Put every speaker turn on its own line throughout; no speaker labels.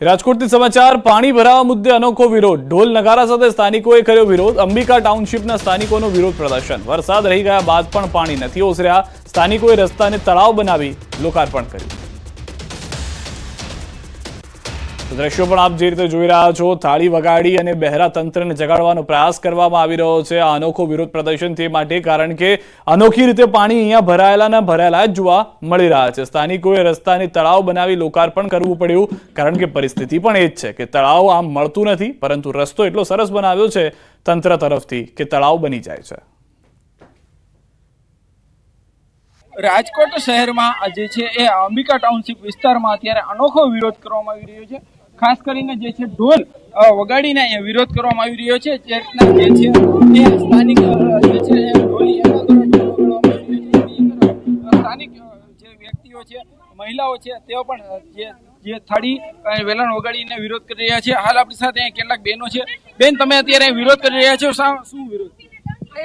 રાજકોટથી સમાચાર પાણી ભરાવા મુદ્દે અનોખો વિરોધ ઢોલ નગારા સાથે સ્થાનિકોએ કર્યો વિરોધ અંબિકા ટાઉનશીપના સ્થાનિકોનો વિરોધ પ્રદર્શન વરસાદ રહી ગયા બાદ પણ પાણી નથી ઓસર્યા સ્થાનિકોએ રસ્તાને તળાવ બનાવી લોકાર્પણ કર્યું દ્રશ્યો પણ આપ જે રીતે જોઈ રહ્યા છો થાળી વગાડી અને બહેરા તંત્રને જગાડવાનો પ્રયાસ કરવામાં આવી રહ્યો છે આ અનોખો વિરોધ પ્રદર્શન તે માટે કારણ કે અનોખી રીતે પાણી અહીંયા ભરાયેલા જ જોવા મળી રહ્યા છે સ્થાનિકોએ રસ્તાને તળાવ બનાવી લોકાર્પણ કરવું પડ્યું કારણ કે પરિસ્થિતિ પણ એ જ છે કે તળાવ આમ મળતું નથી પરંતુ રસ્તો એટલો સરસ બનાવ્યો છે તંત્ર તરફથી કે તળાવ બની જાય છે
રાજકોટ શહેરમાં જે છે એ અંબિકા ટાઉનશીપ વિસ્તારમાં અત્યારે અનોખો વિરોધ કરવામાં આવી રહ્યો છે ખાસ કરીને જે છે ઢોલ વગાડીને અહીંયા વિરોધ કરવામાં આવી રહ્યો છે જે રીતના જે છે એ સ્થાનિક જે છે એ ઢોલી એના દ્વારા ઢોલ વગાડવામાં આવી રહ્યો છે સ્થાનિક જે વ્યક્તિઓ છે મહિલાઓ છે તેઓ પણ જે થાળી વેલણ વગાડીને વિરોધ કરી રહ્યા છે હાલ આપણી સાથે અહીંયા કેટલાક બહેનો છે બેન તમે અત્યારે વિરોધ કરી રહ્યા છો શું વિરોધ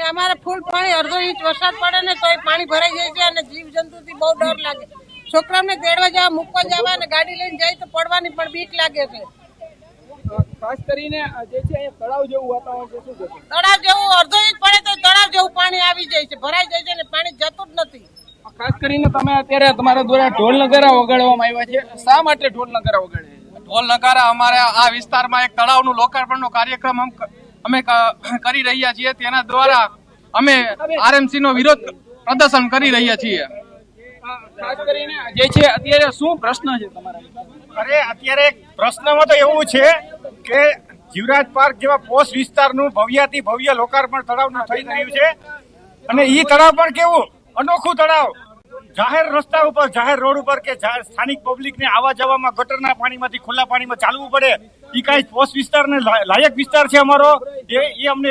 અમારે ફૂલ પાણી અડધો ઇંચ વરસાદ પડે ને તો પાણી ભરાઈ જાય છે અને જીવ જંતુથી બહુ ડર લાગે છોકરાઓને તેડવા જવા મૂકવા જવા અને ગાડી લઈને જાય તો પડવાની પણ બીક લાગે છે
ખાસ કરીને જે છે અહીંયા તળાવ જેવું વાતાવરણ છે શું છે
તળાવ જેવું અડધો ઇંચ પડે તો તળાવ જેવું પાણી આવી જાય છે ભરાઈ જાય છે અને પાણી જતું જ નથી
ખાસ કરીને તમે અત્યારે તમારા દ્વારા ઢોલ નગારા વગાડવામાં આવ્યા છે શા માટે ઢોલ નગારા વગાડે
ઢોલ નગારા અમારે આ વિસ્તારમાં એક તળાવનું લોકાર્પણનો કાર્યક્રમ અમે કરી રહ્યા છીએ તેના દ્વારા અમે આરએમસી નો વિરોધ પ્રદર્શન કરી રહ્યા છીએ
ખાસ કરીને જે છે અત્યારે શું પ્રશ્ન છે તમારા
અરે અત્યારે પ્રશ્નમાં તો એવું છે કે જીવરાજ પાર્ક જેવા પોસ્ટ વિસ્તારનું ભવ્યાથી ભવ્ય લોકાર્પણ તળાવનું થઈ રહ્યું છે અને ઈ તળાવ પણ કેવું અનોખું તળાવ જાહેર રસ્તા ઉપર જાહેર રોડ ઉપર કે સ્થાનિક પબ્લિકને આવવા જવામાં ગટરના પાણીમાંથી ખુલ્લા પાણીમાં ચાલવું પડે ઈ કાંઈ પોસ્ટ વિસ્તારને લાયક વિસ્તાર છે અમારો એ અમને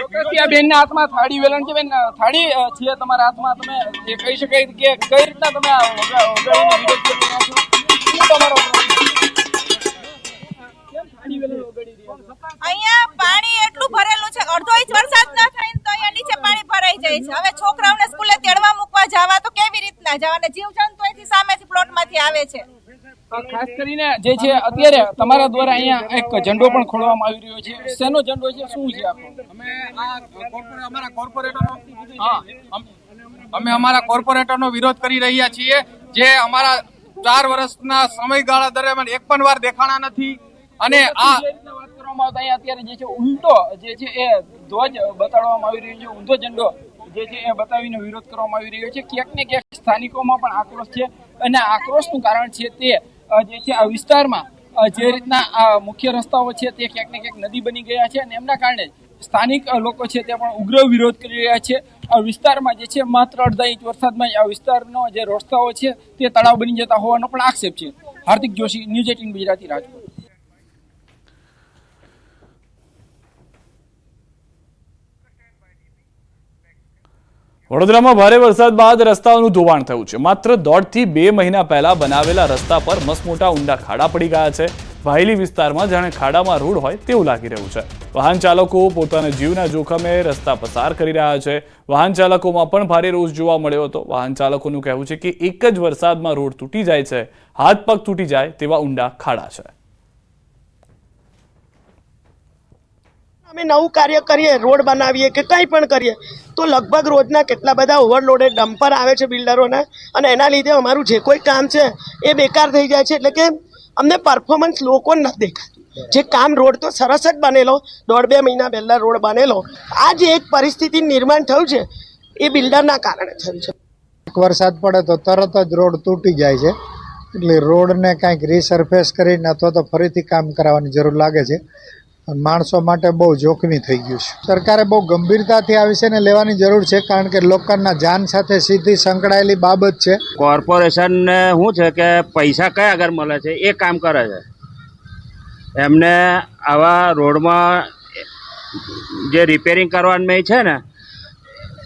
બેનના હાથમાં થાળી વેલણ છે બેન થાળી છે તમારા હાથમાં તમે એ કહી શકાય કે કઈ રીતના તમે વગાડીને વિરોધ કરી રહ્યા છો શું તમારો
અહીંયા પાણી એટલું ભરેલું છે અડધો ઇંચ વરસાદ ન થાય તો અહીંયા નીચે પાણી ભરાઈ જાય છે હવે છોકરાઓને સ્કૂલે તેડવા મૂકવા જવા તો કેવી રીતના જવા અને જીવજંતુ અહીંથી સામેથી પ્લોટમાંથી આવે છે
ખાસ કરીને જે છે અત્યારે તમારા દ્વારા અહીંયા એક ઝંડો પણ ખોલવામાં આવી રહ્યો છે શેનો ઝંડો છે શું છે આખો
અમે અમારા કોર્પોરેટરનો વિરોધ કરી રહ્યા છીએ જે અમારા 4 વર્ષના સમયગાળા દરમિયાન એક પણ વાર દેખાણા નથી અને આ
વાત કરવામાં આવતા અહીંયા અત્યારે જે છે ઊંધો જે છે એ ધ્વજ બતાડવામાં આવી રહ્યો છે ઊંધો ઝંડો જે છે એ બતાવીને વિરોધ કરવામાં આવી રહ્યો છે ક્યાંક ને ક્યાંક સ્થાનિકોમાં પણ આક્રોશ છે અને આક્રોશનું કારણ છે તે જે છે આ વિસ્તારમાં જે રીતના આ મુખ્ય રસ્તાઓ છે તે ક્યાંક ને ક્યાંક નદી બની ગયા છે અને એમના કારણે સ્થાનિક લોકો છે તે પણ ઉગ્ર વિરોધ કરી રહ્યા છે આ વિસ્તારમાં જે છે માત્ર અડધા ઇંચ વરસાદમાં આ વિસ્તારનો જે રસ્તાઓ છે તે તળાવ બની જતા હોવાનો પણ આક્ષેપ છે હાર્દિક જોશી ન્યૂઝ 18 ગુજરાતી રાજકોટ
વડોદરામાં ભારે વરસાદ બાદ રસ્તાઓનું ધોવાણ થયું છે માત્ર 1.5 થી 2 મહિના પહેલા બનાવેલા રસ્તા પર મસમોટા ઊંડા ખાડા પડી ગયા છે વાયલી વિસ્તારમાં જાણે ખાડામાં રોડ હોય તેવું લાગી રહ્યું છે વાહન ચાલકો પોતાના જીવના જોખમે રસ્તા પસાર કરી રહ્યા છે વાહન ચાલકોમાં પણ ભારે રોષ જોવા મળ્યો હતો વાહન ચાલકોનું કહેવું છે કે એક જ વરસાદમાં રોડ તૂટી જાય છે હાથ પગ તૂટી જાય તેવા ઊંડા ખાડા છે
અમે નવું કાર્ય કરીએ રોડ બનાવીએ કે કંઈ પણ કરીએ તો લગભગ રોજના કેટલા બધા ઓવરલોડેડ ડમ્પર આવે છે બિલ્ડરોના અને એના લીધે અમારું જે કોઈ કામ છે એ બેકાર થઈ જાય છે એટલે કે અમને પરફોર્મન્સ લોકો નથી દેખાતું જે કામ રોડ તો સરસ જ બનેલો 1.5-2 મહિના પહેલા રોડ બનેલો આ જે એક પરિસ્થિતિ નિર્માણ થયું છે એ બિલ્ડરના કારણે થયું છે
એક વરસાદ પડે તો તરત જ રોડ તૂટી જાય છે એટલે રોડને કાંઈક રીસર્ફેસ કરીને અથવા તો ફરીથી કામ કરાવવાની જરૂર લાગે છે માણસો માટે બહુ જોખમી થઈ ગયું છે સરકારે બહુ ગંભીરતાથી આ વિષયને લેવાની જરૂર છે કારણ કે લોકોના જાન સાથે સીધી સંકળાયેલી બાબત છે
કોર્પોરેશનને શું છે કે પૈસા કયા આગળ મળે છે એ કામ કરે છે એમને આવા રોડમાં જે રિપેરિંગ કરવાનું છે ને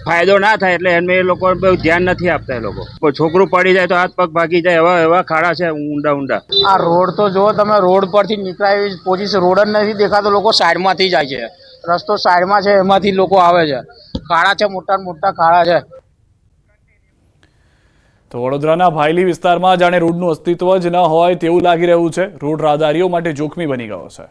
ફાયદો ના થાય એટલે એમને એ લોકો બહુ ધ્યાન નથી આપતા એ લોકો છોકરું પડી જાય તો હાથ પગ ભાગી જાય એવા ખાડા છે ઊંડા ઊંડા
આ રોડ તો જો તમે રોડ પરથી નીકળાય પોઝિશન રોડ જ નથી દેખાતો લોકો સાઈડમાંથી જાય છે રસ્તો સાઈડમાં છે એમાંથી લોકો આવે છે ખાડા છે મોટા મોટા ખાડા છે
તો વડોદરાના ભાયલી વિસ્તારમાં જાણે રોડનું અસ્તિત્વ જ ન હોય તેવું લાગી રહ્યું છે. રોડ રાહદારીઓ માટે જોખમી બની ગયો છે.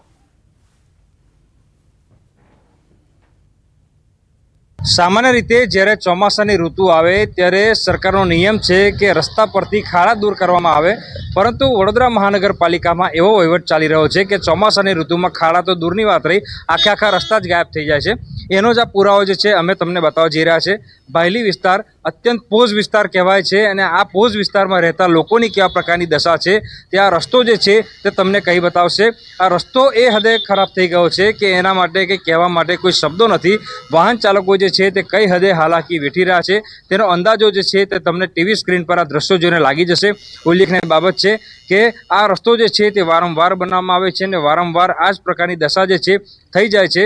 સામાન્ય રીતે જ્યારે ચોમાસાની ઋતુ આવે ત્યારે સરકારનો નિયમ છે કે રસ્તા પરથી ખાડા દૂર કરવામાં આવે, પરંતુ વડોદરા મહાનગરપાલિકામાં એવો વહીવટ ચાલી રહ્યો છે કે ચોમાસાની ઋતુમાં ખાડા તો દૂરની વાત રહી, આખા રસ્તા જ ગાયબ થઈ જાય છે. એનો જ આ પુરાવો જે છે અમે તમને બતાવવા જઈ રહ્યા છે. ભાયલી વિસ્તાર અત્યંત પોઝ વિસ્તાર કહેવાય છે અને આ પોઝ વિસ્તારમાં રહેતા લોકોની કેવા પ્રકારની દશા છે તે આ રસ્તો જે છે તે તમને કહી બતાવશે. આ રસ્તો એ હદે ખરાબ થઈ ગયો છે કે એના માટે કે કહેવા માટે કોઈ શબ્દો નથી. વાહન ચાલકો જે છે તે કઈ હદે હાલાકી વેઠી રહ્યા છે તેનો અંદાજો જે છે તે તમને ટીવી સ્ક્રીન પર આ દ્રશ્યો જોઈને લાગી જશે. ઉલ્લેખનીય બાબત છે કે આ રસ્તો જે છે તે વારંવાર બનાવવામાં આવે છે અને વારંવાર આ જ પ્રકારની દશા જે છે થઈ જાય છે.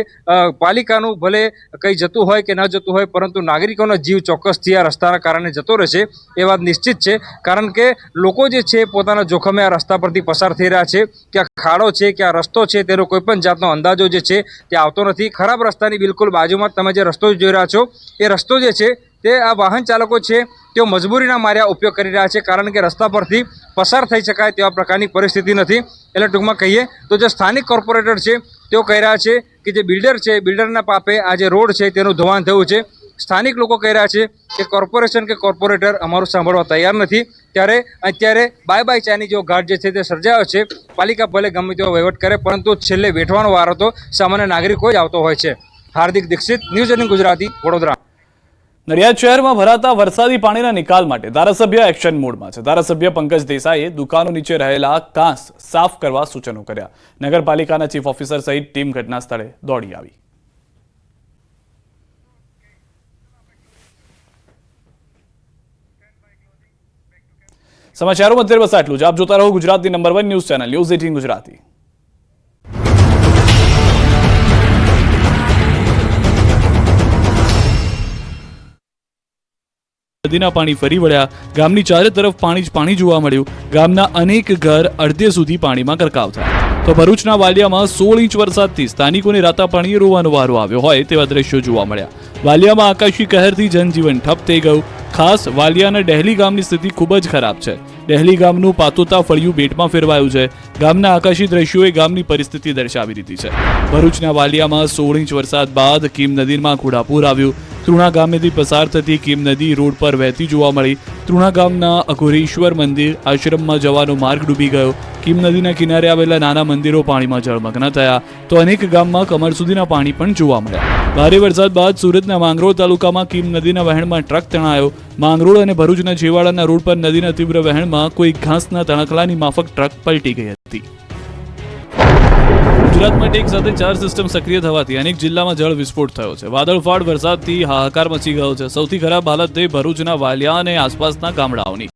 પાલિકાનું ભલે કંઈ જતું હોય કે ન જતું હોય, પરંતુ નાગરિકોનો જીવ ચોક્કસથી આ રસ્તાના કારણે જતો રહેશે એ વાત નિશ્ચિત છે. કારણ કે લોકો જે છે પોતાના જોખમે આ રસ્તા પરથી પસાર થઈ રહ્યા છે. કે આ ખાડો છે કે આ રસ્તો છે તેનો કોઈ પણ જાતનો અંદાજો જે છે તે આવતો નથી. ખરાબ રસ્તાની બિલકુલ બાજુમાં તમે જે રસ્તો જોઈ રહ્યા છો એ રસ્તો જે છે તે આ વાહન ચાલકો છે તેઓ મજબૂરીના માર્યા ઉપયોગ કરી રહ્યા છે, કારણ કે રસ્તા પરથી પસાર થઈ શકાય તેવા પ્રકારની પરિસ્થિતિ નથી. એટલે ટૂંકમાં કહીએ તો જે સ્થાનિક કોર્પોરેટર છે તેઓ કહી રહ્યા છે કે જે બિલ્ડર છે, બિલ્ડરના પાપે આ જે રોડ છે તેનું ધોવાણ થયું છે. સ્થાનિક લોકો કહી રહ્યા છે કે કોર્પોરેશન કે કોર્પોરેટર અમારું સાંભળવા તૈયાર નથી. ત્યારે અત્યારે બાય ચાની જેવો ઘાટ જે છે તે સર્જાયો છે. પાલિકા ભલે ગમે તેવો વહીવટ કરે, પરંતુ છેલ્લે વેઠવાનો વારો તો સામાન્ય નાગરિકો જ આવતો હોય છે. હાર્દિક દીક્ષિત, ન્યૂઝ 18 ગુજરાતી, વડોદરા.
નડિયાદ શહેરમાં ભરાતા વરસાદી પાણીના નિકાલ માટે ધારાસભ્ય એક્શન મોડમાં છે. ધારાસભ્ય પંકજ દેસાઈએ દુકાનો નીચે રહેલા કાંસ સાફ કરવા સૂચનો કર્યા. નગરપાલિકાના ચીફ ઓફિસર સહિત ટીમ ઘટના સ્થળે દોડી આવી. સમાચારોમાં અત્યારે બસ આટલું જ. આપ જોતા રહો ગુજરાતની number 1 news channel news 18 Gujarati. નદીના પાણી ફરી વળ્યા. ગામની ચારે તરફ પાણી જ પાણી જોવા મળ્યું. ગામના અનેક ઘર અડધે સુધી પાણીમાં ગરકાવ થયા. તો ભરૂચના વાલિયામાં 16 ઇંચ વરસાદથી સ્થાનિકોને રાતા પાણીએ રોવાનો વારો આવ્યો હોય તેવા દ્રશ્યો જોવા મળ્યા. વાલિયામાં આકાશી કહેરથી જનજીવન ઠપ થઈ ગયું. ખાસ વાલિયાના ડહેલી ગામની સ્થિતિ ખૂબ જ ખરાબ છે. ડહેલી ગામનું પાતોતા ફળિયું બેટમાં ફેરવાયું છે. ગામના આકાશી દ્રશ્યોએ ગામની પરિસ્થિતિ દર્શાવી દીધી છે. ભરૂચના વાલિયામાં 16 ઇંચ વરસાદ બાદ કીમ નદીમાં ઘોડાપૂર આવ્યું. તૃણા ગામેથી પસાર થતી કીમ નદી રોડ પર વહેતી જોવા મળી. તૃણા ગામના અઘોરેશ્વર મંદિર આશ્રમમાં જવાનો માર્ગ ડૂબી ગયો. કીમ નદીના કિનારે આવેલા નાના મંદિરો પાણીમાં જળમગ્ન થયા. તો અનેક ગામમાં કમર સુધીના પાણી પણ જોવા મળ્યા. ભારે વરસાદ બાદ સુરતના માંગરોળ તાલુકામાં કીમ નદીના વહેણમાં ટ્રક તણાયો. માંગરોળ અને ભરૂચના જેવાડાના રોડ પર નદીના તીવ્ર વહેણમાં કોઈ ઘાસના તણખલાની માફક ટ્રક પલટી ગઈ હતી. ગુજરાત માટે એક સાથે 4 સિસ્ટમ સક્રિય થવાથી અનેક જિલ્લામાં જળ વિસ્ફોટ થયો છે. વાદળફાડ વરસાદથી હાહાકાર મચી ગયો છે. સૌથી ખરાબ હાલત થઈ ભરૂચના વાલિયા અને આસપાસના ગામડાઓની.